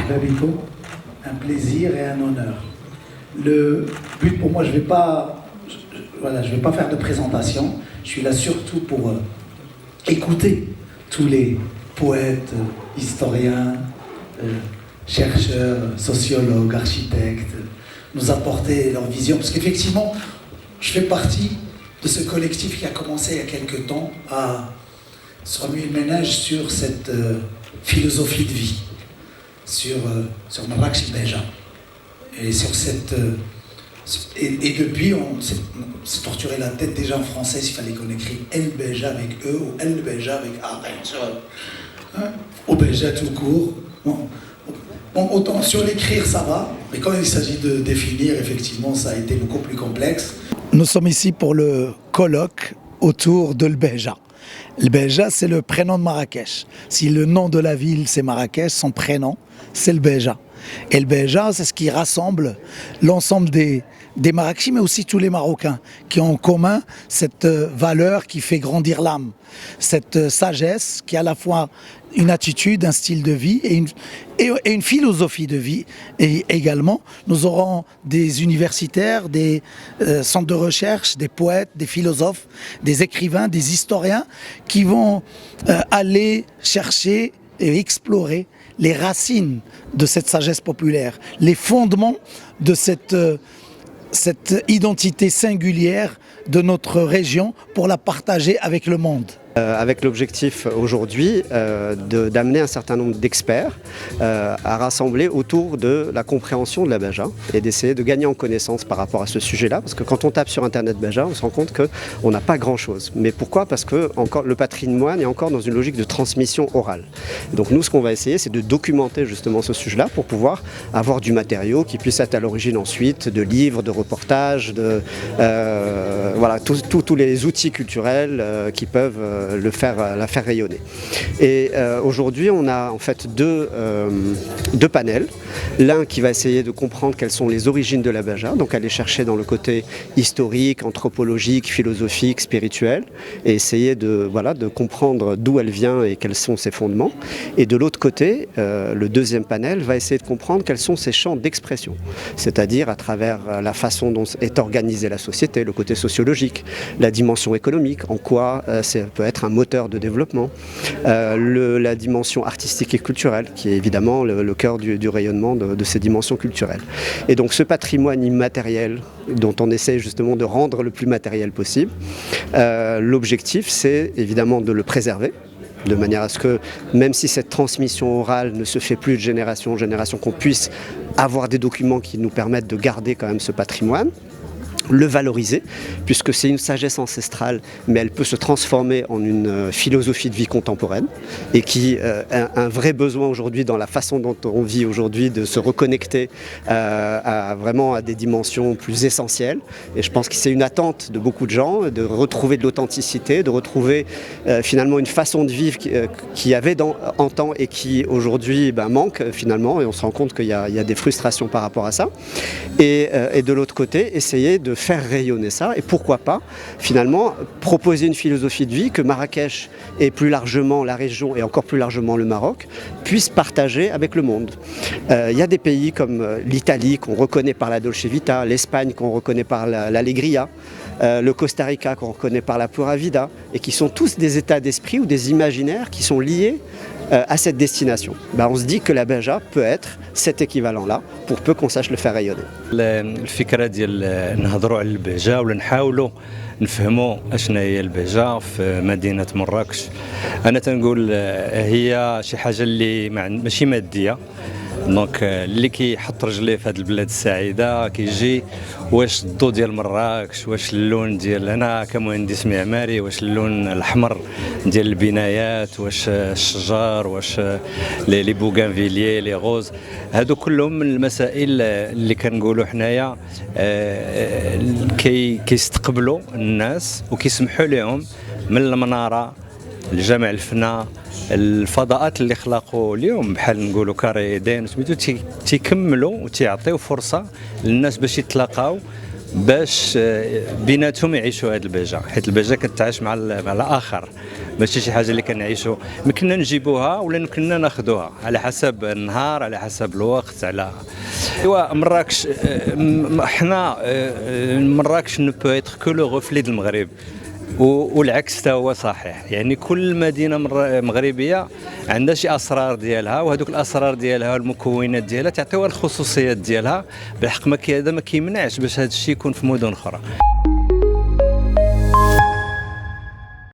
Babito, un plaisir et un honneur. Le but pour moi, je vais pas faire de présentation. Je suis là surtout pour écouter tous les poètes, historiens, chercheurs, sociologues, architectes, nous apporter leur vision. Parce qu'effectivement, je fais partie de ce collectif qui a commencé il y a quelques temps à se remuer le ménage sur cette philosophie de vie, sur Marrakech El Beja. Et sur cette... et depuis, on s'est torturé la tête déjà en français s'il fallait qu'on écrit El Beja avec E ou El Beja avec A. Ou Beja tout court. Bon, autant sur l'écrire ça va, mais quand il s'agit de définir, effectivement, ça a été beaucoup plus complexe. Nous sommes ici pour le colloque autour de El Beja. El Beja, c'est le prénom de Marrakech. Si le nom de la ville, c'est Marrakech, son prénom, c'est El Beja. El Beja, c'est ce qui rassemble l'ensemble des Marrakechis, mais aussi tous les Marocains, qui ont en commun cette valeur qui fait grandir l'âme, cette sagesse qui est à la fois une attitude, un style de vie et une philosophie de vie. Et également, nous aurons des universitaires, des centres de recherche, des poètes, des philosophes, des écrivains, des historiens qui vont aller chercher et explorer les racines de cette sagesse populaire, les fondements de cette identité singulière de notre région pour la partager avec le monde. Avec l'objectif aujourd'hui d'amener un certain nombre d'experts à rassembler autour de la compréhension de la Beja et d'essayer de gagner en connaissance par rapport à ce sujet-là, parce que quand on tape sur Internet Beja, on se rend compte qu'on n'a pas grand-chose. Mais pourquoi ? Parce que encore, le patrimoine est encore dans une logique de transmission orale. Donc nous, ce qu'on va essayer, c'est de documenter justement ce sujet-là pour pouvoir avoir du matériau qui puisse être à l'origine ensuite de livres, de reportages, voilà, tous les outils culturels qui peuvent la faire rayonner. Et aujourd'hui, on a en fait deux panels. L'un qui va essayer de comprendre quelles sont les origines de la Beja, donc aller chercher dans le côté historique, anthropologique, philosophique, spirituel, et essayer de comprendre d'où elle vient et quels sont ses fondements. Et de l'autre côté, le deuxième panel va essayer de comprendre quels sont ses champs d'expression, c'est-à-dire à travers la façon dont est organisée la société, le côté sociologique, la dimension économique, en quoi ça peut être un moteur de développement, la dimension artistique et culturelle, qui est évidemment le cœur du rayonnement de ces dimensions culturelles. Et donc ce patrimoine immatériel dont on essaie justement de rendre le plus matériel possible, l'objectif c'est évidemment de le préserver, de manière à ce que, même si cette transmission orale ne se fait plus de génération en génération, qu'on puisse avoir des documents qui nous permettent de garder quand même ce patrimoine, le valoriser, puisque c'est une sagesse ancestrale, mais elle peut se transformer en une philosophie de vie contemporaine et qui a un vrai besoin aujourd'hui dans la façon dont on vit aujourd'hui de se reconnecter vraiment à des dimensions plus essentielles. Et je pense que c'est une attente de beaucoup de gens, de retrouver de l'authenticité, de retrouver finalement une façon de vivre qui avait en temps et qui aujourd'hui manque finalement, et on se rend compte qu'il y a des frustrations par rapport à ça. Et de l'autre côté, essayer de faire rayonner ça, et pourquoi pas finalement proposer une philosophie de vie que Marrakech et plus largement la région et encore plus largement le Maroc puissent partager avec le monde. Il y a des pays comme l'Italie qu'on reconnaît par la Dolce Vita, l'Espagne qu'on reconnaît par l'Allegria, le Costa Rica qu'on reconnaît par la Pura Vida, et qui sont tous des états d'esprit ou des imaginaires qui sont liés à cette destination. On se dit que la Beja peut être cet équivalent-là, pour peu qu'on sache le faire rayonner. الفكرة ديال نهضروا على البهجة ولا نحاولوا نفهموا اشنا هي البهجة في مدينة مراكش. أنا تنقول هي شي حاجة اللي ماشي مادية. دونك اللي كيحط رجليه في هذه البلاد السعيده كيجي واش الضو ديال مراكش، واش اللون ديال انا كمهندس معماري، واش اللون الاحمر ديال البنايات، واش الشجر، واش لي بوغانفيليي، لي غوز، هادو كلهم من المسائل اللي كنقولوا حنايا كيستقبلوا الناس وكيسمحوا لهم من المناره الجامع الفنا الفضاءات اللي خلقوا اليوم بحال نقولوا كاري ايدين سميتو تيكملوا وتيعطيو فرصه للناس باش يتلاقاو باش بيناتهم يعيشوا هذه البهجه، حيت البهجه كتعاش مع الاخر، ماشي شي حاجه اللي كنعيشوا يمكننا نجيبوها ولا يمكننا ناخذوها على حسب النهار، على حسب الوقت، على ايوا مراكش. حنا مراكش نو بو ايتر كو لو ريفلي د المغرب، والعكس حتى هو صحيح. يعني كل مدينه مغربيه عندها شي اسرار ديالها، وهذوك الاسرار ديالها والمكونات ديالها تعطيوها الخصوصيات ديالها. بالحق هذا ما كيمنعش باش هذا الشيء يكون في مدن اخرى.